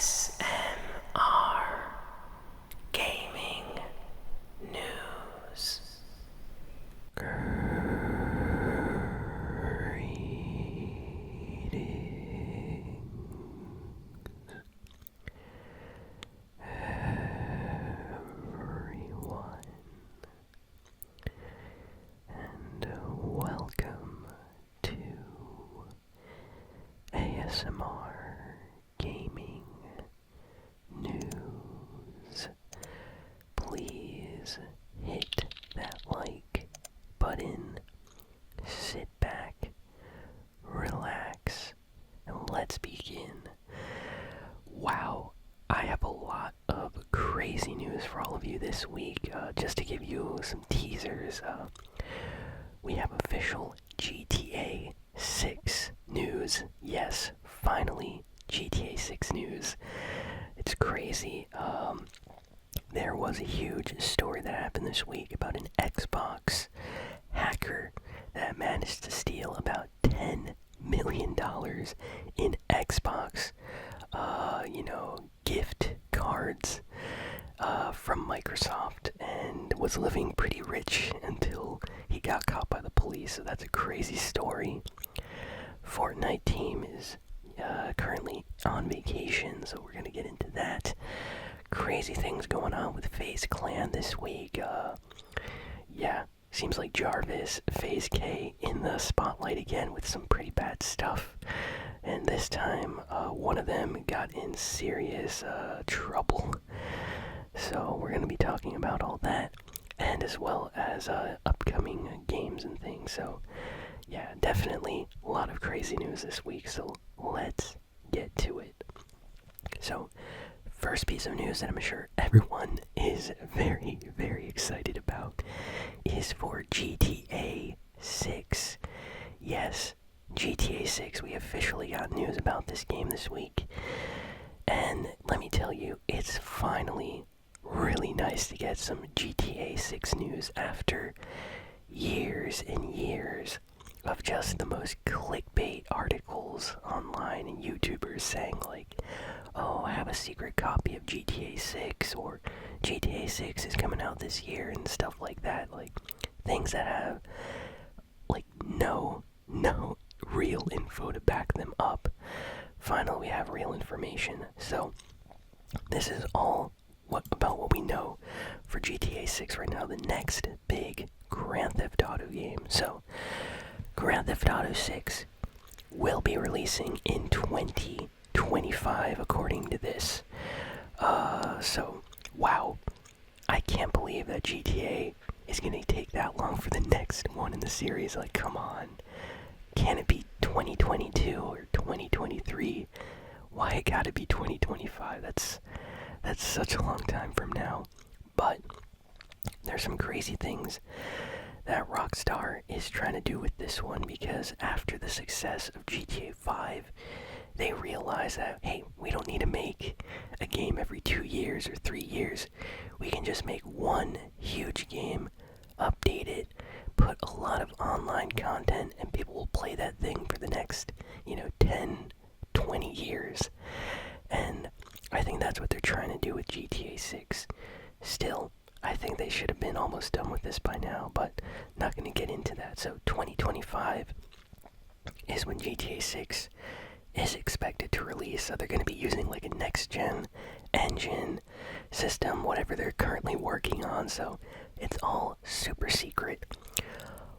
ASMR Gaming News. Everyone, and welcome to ASMR Gaming News. Please hit that like button, sit back, relax, and let's begin. Wow, I have a lot of crazy news for all of you this week. Just to give you some teasers, we have official GTA 6 news. Yes, finally, GTA 6 news. It's crazy. There was a huge story that happened this week about an Xbox hacker that managed to steal about $10 million in Xbox, gift cards from Microsoft, and was living pretty rich until he got caught by the police. So that's a crazy story. Fortnite team is currently on vacation, so we're gonna get into that. Crazy things going on with FazeClan this week. Seems like Jarvis, FazeK in the spotlight again with some pretty bad stuff. And this time, one of them got in serious trouble. So we're going to be talking about all that, and as well as upcoming games and things. So yeah, definitely a lot of crazy news this week, so let's get to it. So, first piece of news that I'm sure everyone is very, very excited about is for GTA 6. Yes, GTA 6, we officially got news about this game this week. And let me tell you, it's finally really nice to get some GTA 6 news after years and years of just the most clickbait articles online and YouTubers saying like, oh, I have a secret copy of GTA 6, or GTA 6 is coming out this year, and stuff like that. Like, things that have like no real info to back them up. Finally, we have real information. So this is all about what we know for GTA 6 right now, the next big Grand Theft Auto game. So Grand Theft Auto 6 will be releasing in 2025 according to this. So wow, I can't believe that GTA is gonna take that long for the next one in the series. Like, come on, can it be 2022 or 2023? Why it gotta be 2025? That's such a long time from now. But there's some crazy things that Rockstar is trying to do with this one, because after the success of GTA 5, they realized that, hey, we don't need to make a game every 2 years or 3 years. We can just make one huge game, update it, put a lot of online content, and people will play that thing for the next, 10, 20 years. And I think that's what they're trying to do with GTA 6. Still, I think they should have been almost done with this by now, but not going to get into that. So 2025 is when GTA 6 is expected to release. So they're going to be using like a next-gen engine system, whatever they're currently working on. So it's all super secret.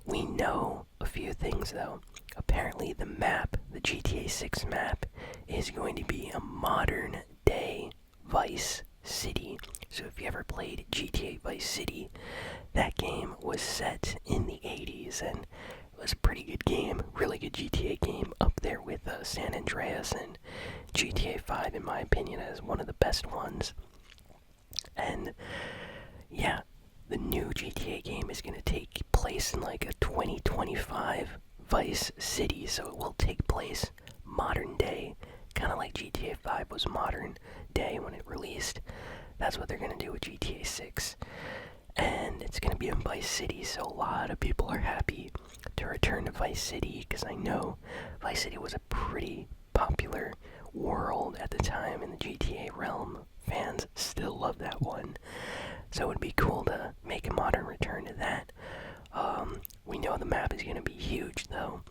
We know a few things though. Apparently the map, the GTA 6 map, is going to be a modern day Vice City. So if you ever played GTA Vice City, that game was set in the 80s, and it was a pretty good game, really good GTA game, up there with San Andreas and GTA 5 in my opinion as one of the best ones. And yeah, the new GTA game is going to take place in like a 2025 Vice City, so it will take place modern day, kind of like GTA 5 was modern day when it released. That's what they're going to do with GTA 6. And it's going to be in Vice City, so a lot of people are happy to return to Vice City, because I know Vice City was a pretty popular world at the time in the GTA Realm fans still love that one. So it would be cool to make a modern return to that. We know the map is going to be huge though.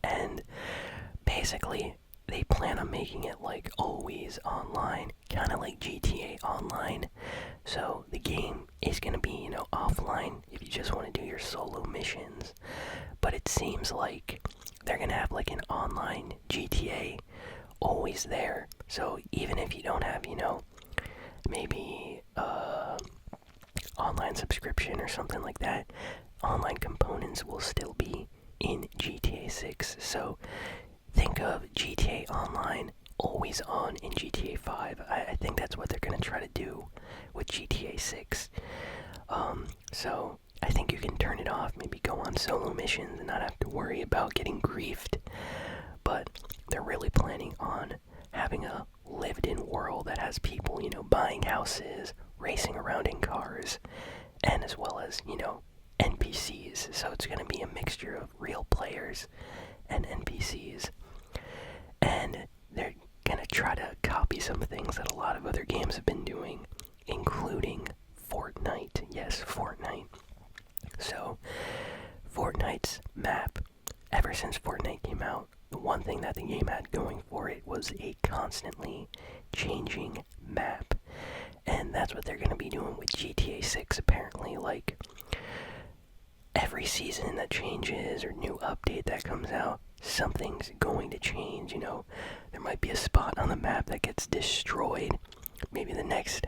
And basically, they plan on making it like always online, kind of like GTA Online. So the game is going to be, offline if you just want to do your solo missions. But it seems like they're going to have like an online GTA always there. So even if you don't have, maybe online subscription or something like that, online components will still be in GTA 6. So think of GTA Online always on in GTA 5. I think that's what they're going to try to do with GTA 6. So I think you can turn it off, maybe go on solo missions and not have to worry about getting griefed. But they're really planning on having a lived-in world that has people, buying houses, racing around in cars, and as well as, NPCs. So it's going to be a mixture of real players and NPCs. And they're going to try to copy some things that a lot of other games have been doing, including Fortnite. Yes, Fortnite. So, Fortnite's map, ever since Fortnite came out, the one thing that the game had going for it was a constantly changing map. And that's what they're going to be doing with GTA 6, apparently. Like, every season that changes or new update that comes out, something's going to change, There might be a spot on the map that gets destroyed. Maybe the next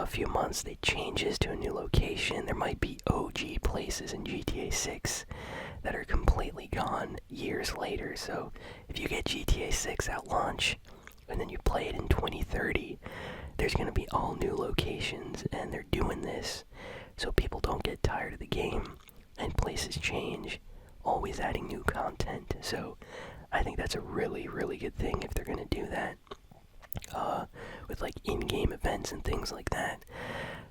few months they changes to a new location. There might be OG places in GTA 6 that are completely gone years later. So if you get GTA 6 at launch and then you play it in 2030, there's going to be all new locations, and they're doing this so people don't get tired of the game and places change, always adding new content. So I think that's a really, really good thing if they're going to do that. With like in-game events and things like that.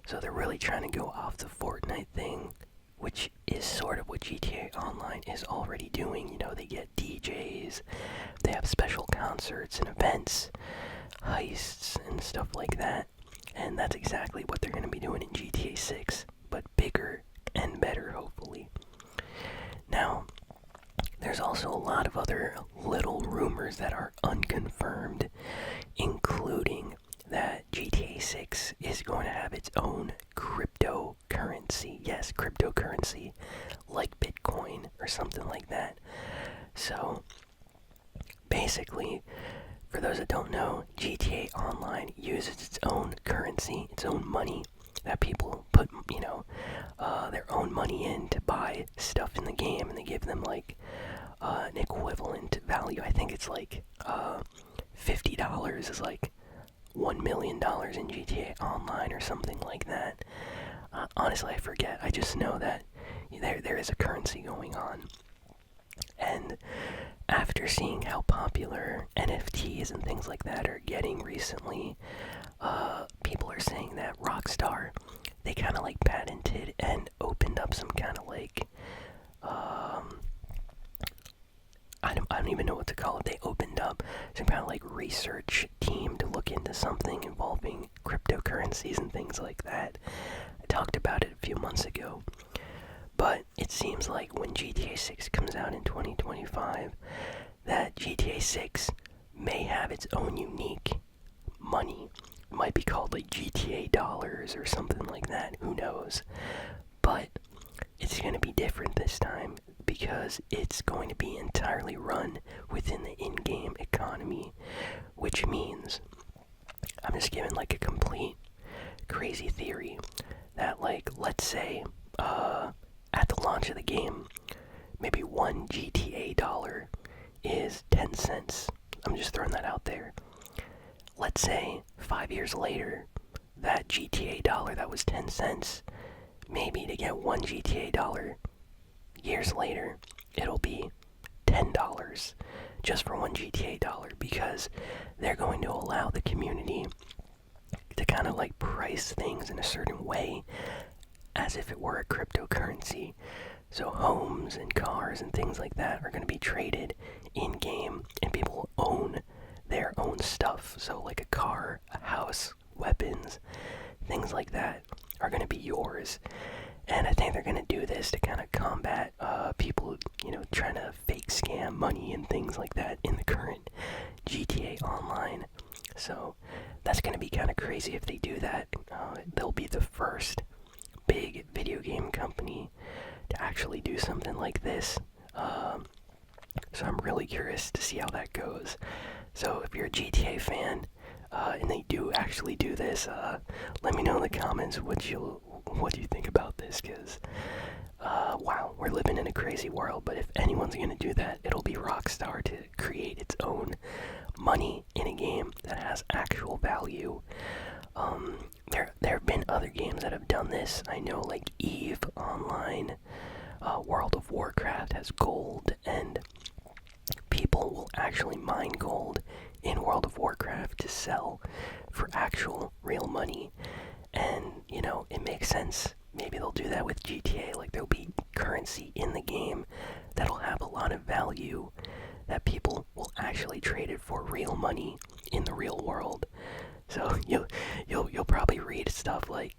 So they're really trying to go off the Fortnite thing, which is sort of what GTA Online is already doing. They get DJs, they have special concerts and events, heists and stuff like that. And that's exactly what they're going to be doing in GTA 6, but bigger and better, hopefully. Now, there's also a lot of other little rumors that are unconfirmed, including that GTA 6 is going to have its own cryptocurrency. Yes, cryptocurrency, like Bitcoin or something like that. So, basically, for those that don't know, GTA Online uses its own currency, its own money, that people put, their own money in to buy stuff in the game, and they give them, like, an equivalent value. I think it's like $50 is like $1 million in GTA Online or something like that. Honestly, I forget. I just know that there is a currency going on. And after seeing how popular NFTs and things like that are getting recently, people are saying that Rockstar, they kind of like patented and opened up some kind of like I don't even know what to call it. They opened up some kind of like research team to look into something involving cryptocurrencies and things like that. I talked about it a few months ago. But it seems like when GTA 6 comes out in 2025, that GTA 6 may have its own unique money. It might be called like GTA dollars or something like that. Who knows? But it's going to be different this time, because it's going to be entirely run within the in-game economy, which means, I'm just giving like a complete crazy theory, that like, let's say, at the launch of the game, maybe one GTA dollar is 10 cents. I'm just throwing that out there. Let's say 5 years later, that GTA dollar that was 10 cents, maybe to get one GTA dollar, years later, it'll be $10 just for one GTA dollar, because they're going to allow the community to kind of like price things in a certain way as if it were a cryptocurrency. So homes and cars and things like that are going to be traded in-game, and people own their own stuff. So like a car, online. So that's going to be kind of crazy if they do that. They'll be the first big video game company to actually do something like this. So I'm really curious to see how that goes. So if you're a GTA fan, and they do actually do this, let me know in the comments what you think about this, because wow, we're living in a crazy world. But if anyone's gonna do that, it'll be Rockstar, to create its own money in a game that has actual value. There have been other games that have done this. I know, like Eve Online, World of Warcraft has gold, and people will actually mine gold in World of Warcraft to sell for actual real money. And you know, it makes sense. Maybe they'll do that with GTA. Like, there'll be currency in the game that'll have a lot of value that people will actually trade it for real money in the real world. So you'll probably read stuff like,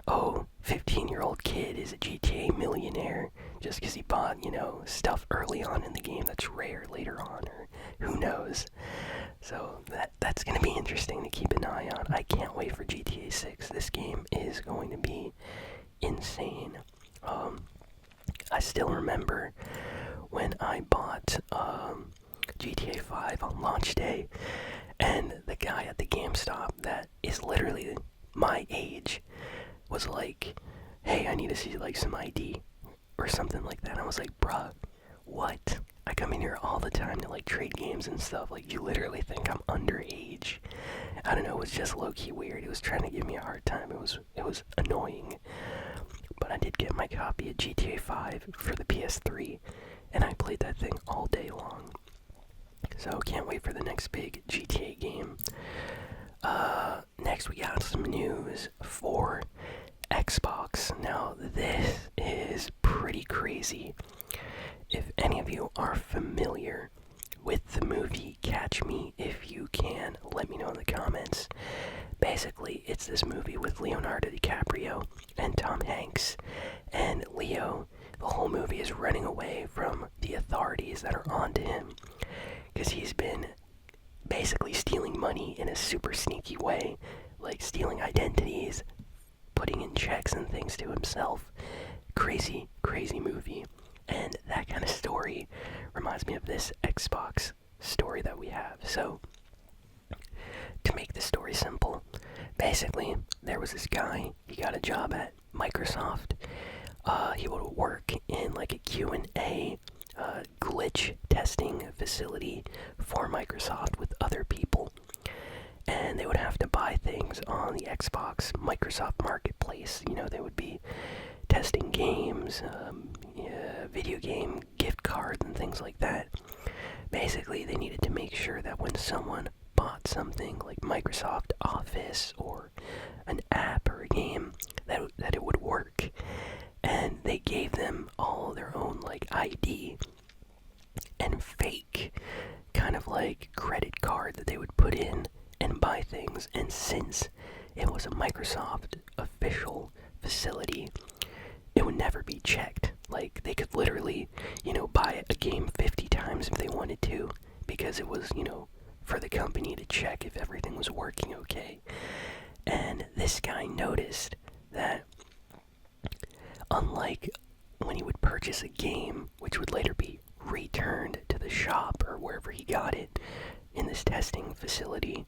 oh, 15-year-old kid is a GTA millionaire just because he bought, you know, stuff early on in the game that's rare later on, or who knows. So that's going to be interesting to keep an eye on. I can't wait for GTA 6. This game is going to be insane. I still remember when I bought GTA 5 on launch day, and the guy at the GameStop that is literally my age was like, hey, I need to see like some ID or something like that. And I was like, bruh, what? I come in here all the time to like trade games and stuff. Like, you literally think I'm underage. I don't know, it was just low-key weird. He was trying to give me a hard time. It was annoying. But I did get my copy of GTA 5 for the PS3, and I played that thing all day long. So can't wait for the next big GTA game. Next we got some news for Xbox. Now this is pretty crazy. If any of you are familiar with the movie Catch Me If You Can, let me know in the comments. Basically, it's this movie with Leonardo DiCaprio and Tom Hanks. And Leo, the whole movie is running away from the authorities that are onto him, because he's been basically stealing money in a super sneaky way, like stealing identities, putting in checks and things to himself. Crazy, crazy movie. And that kind of story reminds me of this Xbox story that we have. So, to make the story simple, basically, there was this guy, he got a job at Microsoft. He would work in like a Q&A glitch testing facility for Microsoft with other people. And they would have to buy things on the Xbox Microsoft Marketplace. You know, they would be testing games, video game gift cards and things like that. Basically, they needed to make sure that when someone bought something like Microsoft Office or an app or a game, that it would work. And they gave them all their own like ID and fake kind of like credit card that they would put in and buy things. And since it was a Microsoft official facility, it would never be checked. Like, they could literally, you know, buy a game 50 times if they wanted to, because it was, you know, for the company to check if everything was working okay. And this guy noticed that unlike when he would purchase a game, which would later be returned to the shop or wherever he got it in this testing facility,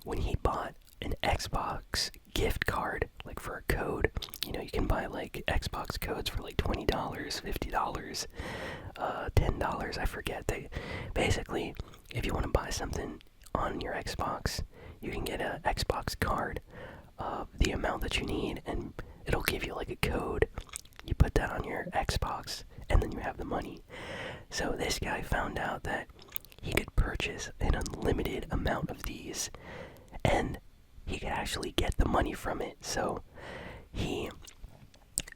when he bought an Xbox gift card, like for a code, you know, you can buy like Xbox codes for like $20, $50, $10, I forget. They basically, if you want to buy something on your Xbox, you can get an Xbox card of the amount that you need, and it'll give you like a code. You put that on your Xbox, and then you have the money. So this guy found out that he could purchase an unlimited amount of these, and he could actually get the money from it. So he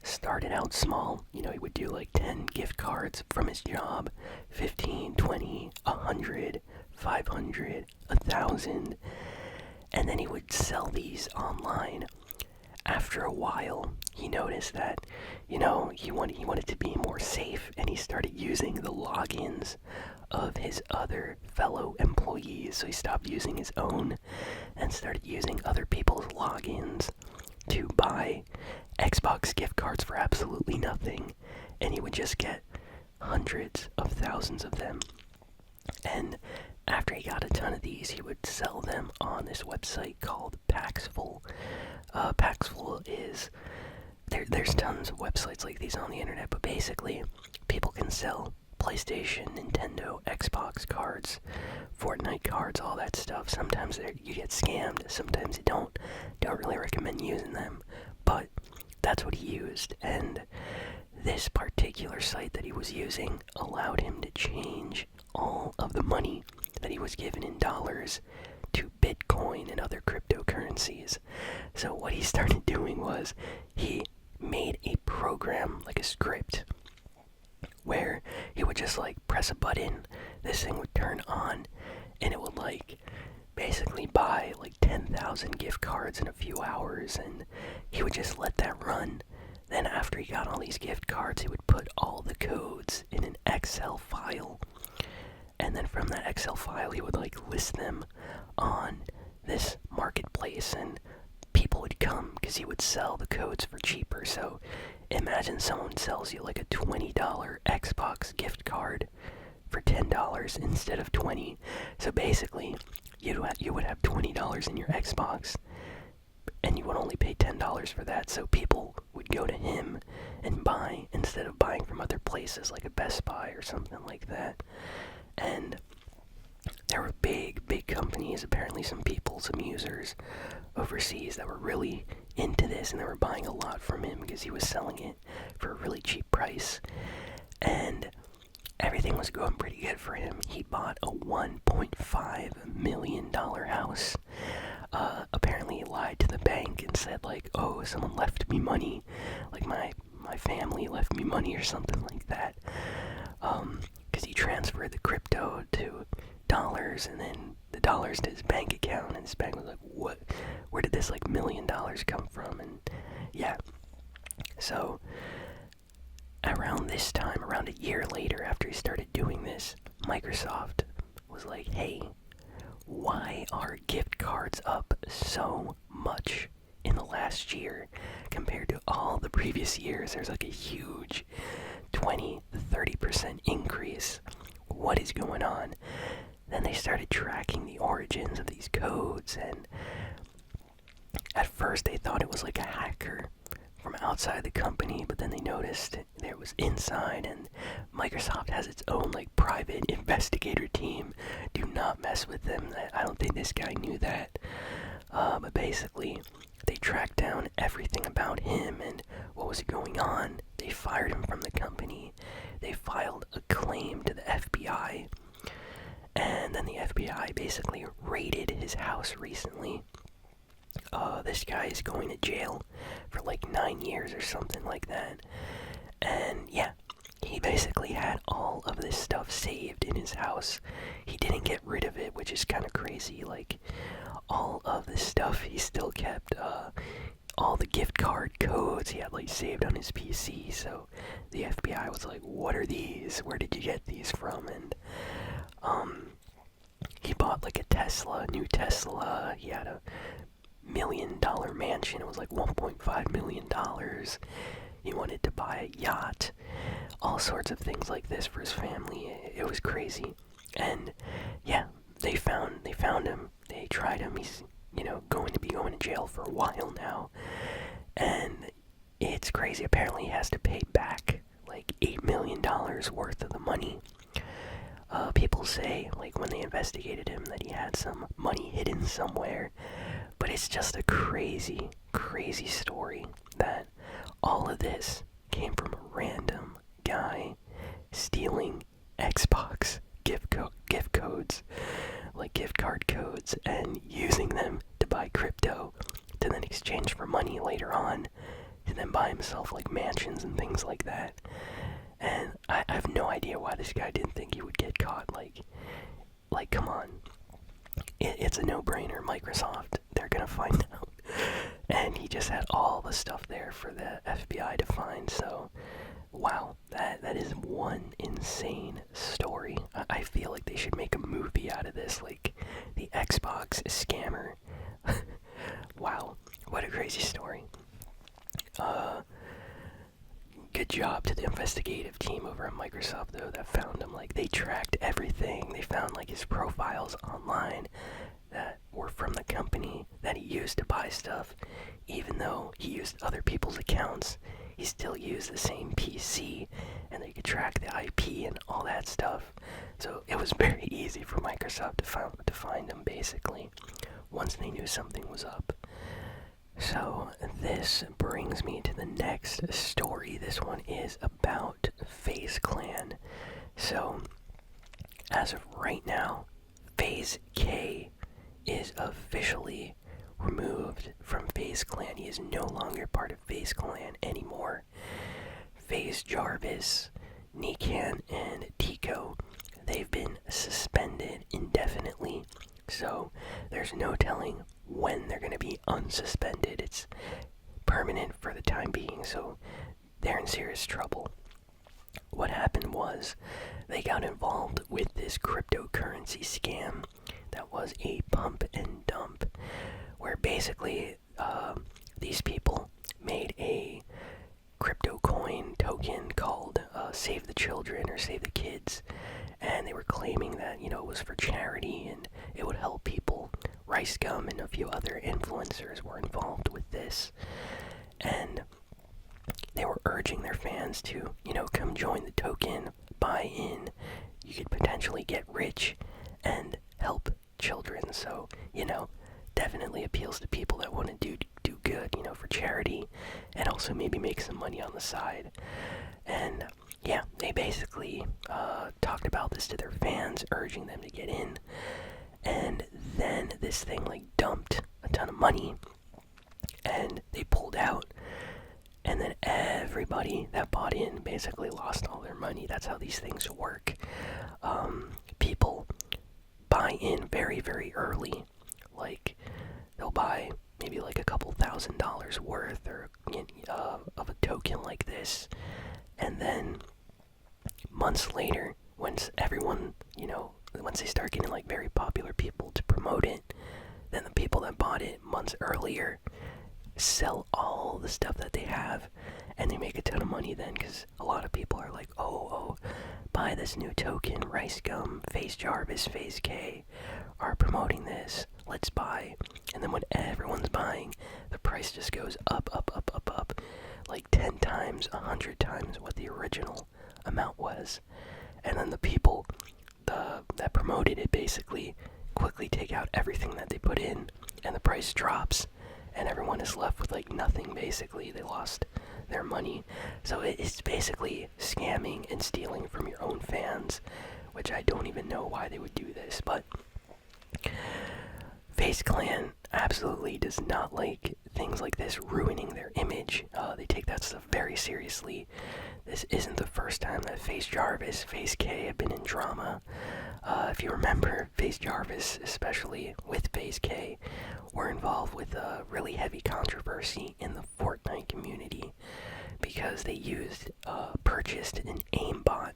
started out small. You know, he would do like 10 gift cards from his job, 15, 20, 100, 500, 1,000, and then he would sell these online after a while, he noticed that, he wanted to be more safe, and he started using the logins of his other fellow employees. So he stopped using his own and started using other people's logins to buy Xbox gift cards for absolutely nothing, and he would just get hundreds of thousands of them. And after he got a ton of these, he would sell them on this website called Paxful. Paxful is there's tons of websites like these on the internet, but basically people can sell PlayStation, Nintendo, Xbox cards, Fortnite cards, all that stuff. Sometimes you get scammed, sometimes you don't. Don't really recommend using them, but that's what he used. And this particular site that he was using allowed him to change all of the money that he was given in dollars to Bitcoin and other cryptocurrencies. So what he started doing was he made a program, like a script, where he would just like press a button, this thing would turn on, and it would like basically buy like 10,000 gift cards in a few hours, and he would just let that run. Then after he got all these gift cards, he would put all the codes in an Excel file, and then from that Excel file he would like list them on this marketplace, and people would come because he would sell the codes for cheaper. So imagine someone sells you like a $20 Xbox gift card for $10 instead of $20. So basically you would have $20 in your Xbox, and you would only pay $10 for that. So people would go to him and buy instead of buying from other places like a Best Buy or something like that. And there were big companies, apparently some users overseas that were really into this, and they were buying a lot from him because he was selling it for a really cheap price. And everything was going pretty good for him. He bought a $1.5 million house. Apparently he lied to the bank and said like, oh, someone left me money, like my family left me money or something like that. Because he transferred the crypto to dollars and then the dollars to his bank account, and his bank was like, what? Where did this like $1 million come from? And yeah, so around this time, around a year later after he started doing this, Microsoft was like, hey, why are gift cards up so much in the last year compared to all the previous years? There's like a huge 20-30% increase. What is going on? Then they started tracking the origins of these codes, and at first they thought it was like a hacker from outside the company, but then they noticed there was inside, and Microsoft has its own like private investigator team. Do not mess with them. I don't think this guy knew that. But basically, they tracked down everything about him and what was going on. They fired him from the company. They filed a claim to the FBI. And then the FBI basically raided his house recently. This guy is going to jail for like 9 years or something like that. And yeah, he basically had all of this stuff saved in his house. He didn't get rid of it, which is kind of crazy. Like, all of this stuff he still kept. All the gift card codes he had like saved on his PC. So the FBI was like, what are these? Where did you get these from? And he bought like a new Tesla. He had a $1 million mansion. It was like $1.5 million. He wanted to buy a yacht. All sorts of things like this for his family. It was crazy. And yeah, they found him. They tried him. He's, going to be going to jail for a while now. And it's crazy. Apparently he has to pay back like $8 million worth of the money. People say, like, when they investigated him, that he had some money hidden somewhere. But it's just a crazy, crazy story that all of this came from a random guy stealing Xbox gift codes, like gift card codes, and using them to buy crypto to then exchange for money later on, to then buy himself like mansions and things like that. And I have no idea why this guy didn't think he would get caught. Like, come on. It's a no-brainer. Microsoft, they're gonna find out. And he just had all the stuff there for the FBI to find. So wow, that is one insane story. I feel like they should make a movie out of this, like the Xbox scammer. Wow, what a crazy story. Good job to the investigative team over at Microsoft, though, that found him. Like, they tracked everything. They found, like, his profiles online that were from the company that he used to buy stuff. Even though he used other people's accounts, he still used the same PC, and they could track the IP and all that stuff. So it was very easy for Microsoft to find him, basically, once they knew something was up. So this brings me to the next story. This one is about FazeClan. So as of right now, FazeK is officially removed from FazeClan. He is no longer part of FazeClan anymore. Faze, Jarvis, Nikan, and Tico, they've been suspended indefinitely. So there's no telling when they're going to be unsuspended. It's permanent for the time being, so they're in serious trouble. What happened was they got involved with this cryptocurrency scam that was a pump and dump, where basically these people made a crypto coin token called Save the Children or Save the Kids, and they were claiming that, it was for charity and it would help people. Rice Gum and a few other influencers were involved with this, and they were urging their fans to, come join the token, buy in. You could potentially get rich and help children. So, definitely appeals to people that want to do good, for charity, and also maybe make some money on the side. And yeah, they basically talked about this to their fans, urging them to get in. And then this thing dumped a ton of money, and they pulled out. And then everybody that bought in basically lost all their money. That's how these things work. People buy in very, very early. Like, they'll buy maybe a couple $1,000s worth or of a token like this, and then months later, once everyone, once they start getting very popular people to promote it, then the people that bought it months earlier sell all the stuff that they have, and they make a ton of money then, because a lot of people are like, oh, buy this new token. Rice Gum, Faze, Jarvis, FazeK are promoting this, let's buy. And then when everyone's buying, the price just goes up, like 10 times, 100 times what the original amount was. And then the people that promoted it basically quickly take out everything that they put in, and the price drops, and everyone is left with nothing. Basically, they lost their money. So it's basically scamming and stealing from your own fans, which I don't even know why they would do this. But FazeClan absolutely does not like things like this ruining their image. They take that stuff very seriously. This isn't the first time that Faze, Jarvis, FazeK have been in drama. If you remember, Faze, Jarvis, especially with FazeK, were involved with a really heavy controversy in the Fortnite community because they purchased an aimbot,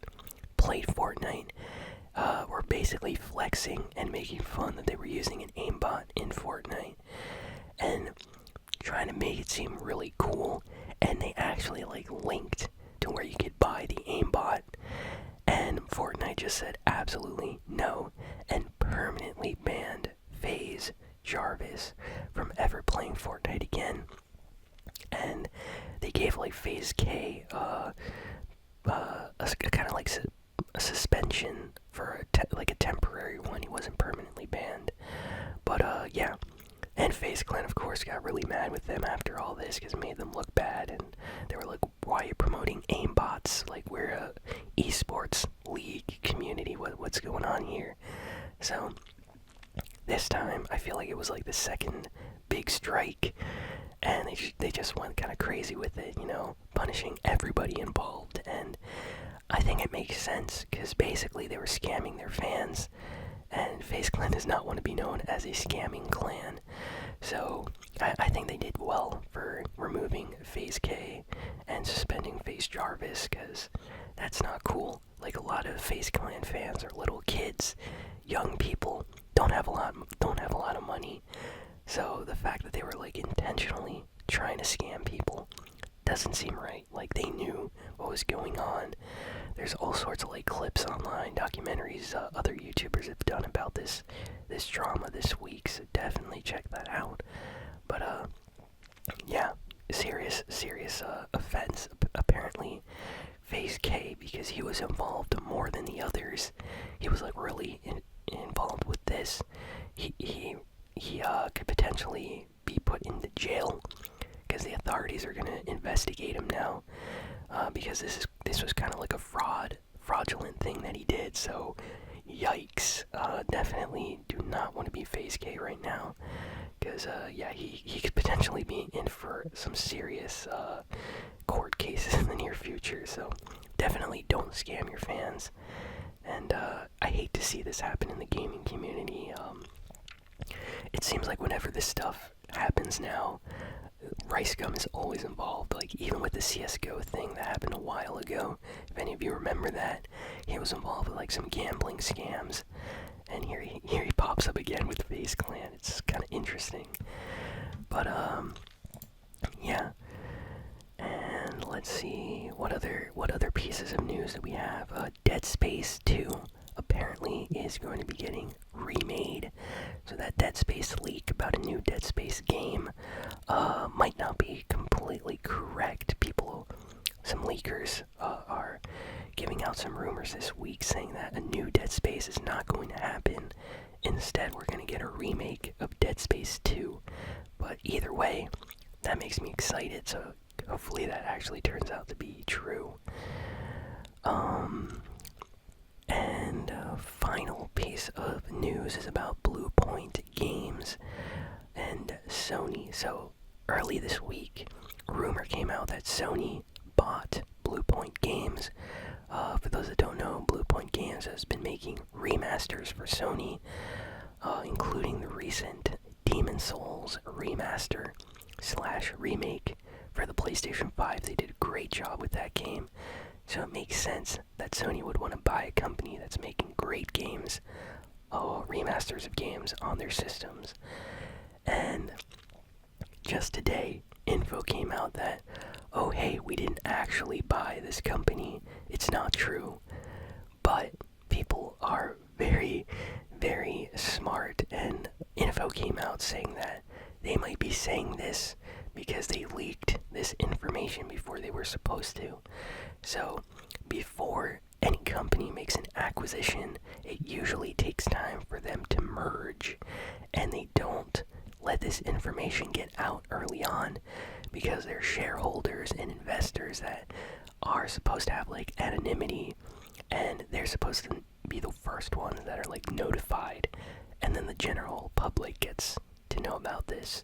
played Fortnite, were basically flexing and making fun that they were using an aimbot in Fortnite and trying to make it seem really cool. And they actually linked to where you could buy the aimbot, and Fortnite just said absolutely no and permanently banned Faze, Jarvis from ever playing Fortnite again. And they gave FazeK a kind of a suspension for a temporary one. He wasn't permanently banned, but yeah. And FazeClan, of course, got really mad with them after all this because it made them look bad, and they were like, why are you promoting aimbots? We're a esports league community. What's going on here? So this time, I feel like it was the second big strike, and they just went kind of crazy with it, punishing everybody involved. And I think it makes sense, because basically they were scamming their fans, and FazeClan does not want to be known as a scamming clan. So I think they did well for removing FazeK and suspending Jarvis, because that's not cool. Like, a lot of FazeClan fans are little kids, young people, don't have a lot of money. So the fact that they were like intentionally trying to scam people doesn't seem right. Like, they knew what was going on. There's all sorts of like clips online, documentaries, other YouTubers have done about this drama this week, so definitely check that out. But yeah, serious offense. Apparently, FazeK, because he was involved more than the others, he was like really involved with this. He could potentially be put into jail, because the authorities are gonna investigate him now. Because this was kind of like a fraudulent thing that he did. So, yikes! Definitely do not want to be FazeK right now, because yeah, he could potentially be in for some serious court cases in the near future. So, definitely don't scam your fans. And I hate to see this happen in the gaming community. It seems like whenever this stuff happens now, Rice Gum is always involved. Like, even with the CSGO thing that happened a while ago, if any of you remember that, he was involved with like some gambling scams. And here he pops up again with FazeClan. It's kind of interesting. But yeah. And let's see, what other pieces of news that we have? Dead Space 2 apparently is going to be getting remade. So that Dead Space leak about a new Dead Space game might not be completely correct. Some leakers are giving out some rumors this week saying that a new Dead Space is not going to happen. Instead, we're going to get a remake of Dead Space 2. But either way, that makes me excited, so hopefully that actually turns out to be true. And final piece of news is about Bluepoint Games and Sony. So early this week, a rumor came out that Sony bought Bluepoint Games. For those that don't know, Bluepoint Games has been making remasters for Sony, including the recent Demon Souls remaster / remake for the PlayStation 5. They did a great job with that game. So it makes sense that Sony would want to buy a company that's making great games, remasters of games on their systems. And just today, info came out that, oh hey, we didn't actually buy this company. It's not true. But people are very, very smart, and info came out saying that they might be saying this because they leaked this information before they were supposed to. So, before any company makes an acquisition, it usually takes time for them to merge, and they don't let this information get out early on because they're shareholders and investors that are supposed to have like anonymity, and they're supposed to be the first ones that are like notified, and then the general public gets to know about this.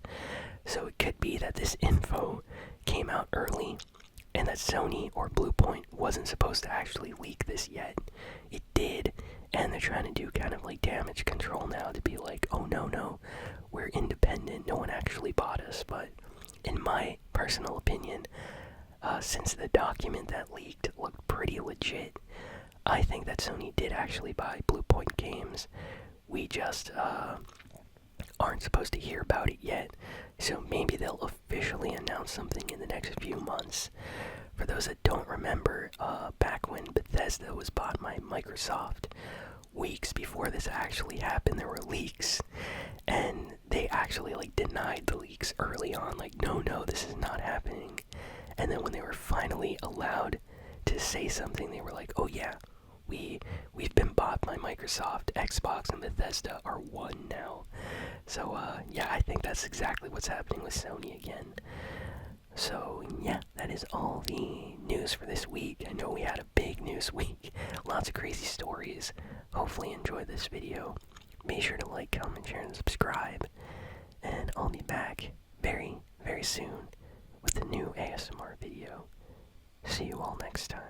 So it could be that this info came out early and that Sony or Bluepoint wasn't supposed to actually leak this yet. It did, and they're trying to do kind of like damage control now to be like, oh no, we're independent, no one actually bought us. But in my personal opinion, since the document that leaked looked pretty legit, I think that Sony did actually buy Bluepoint Games. We just aren't supposed to hear about it yet, so maybe they'll officially announce something in the next few months. For those that don't remember, back when Bethesda was bought by Microsoft, weeks before this actually happened, there were leaks, and they actually like denied the leaks early on, like no, this is not happening. And then when they were finally allowed to say something, they were like, oh yeah, we've been bought by Microsoft. Xbox and Bethesda are one now. So yeah, I think that's exactly what's happening with Sony again. So yeah, that is all the news for this week. I know we had a big news week, lots of crazy stories. Hopefully you enjoyed this video. Be sure to like, comment, share, and subscribe. And I'll be back very, very soon with a new ASMR video. See you all next time.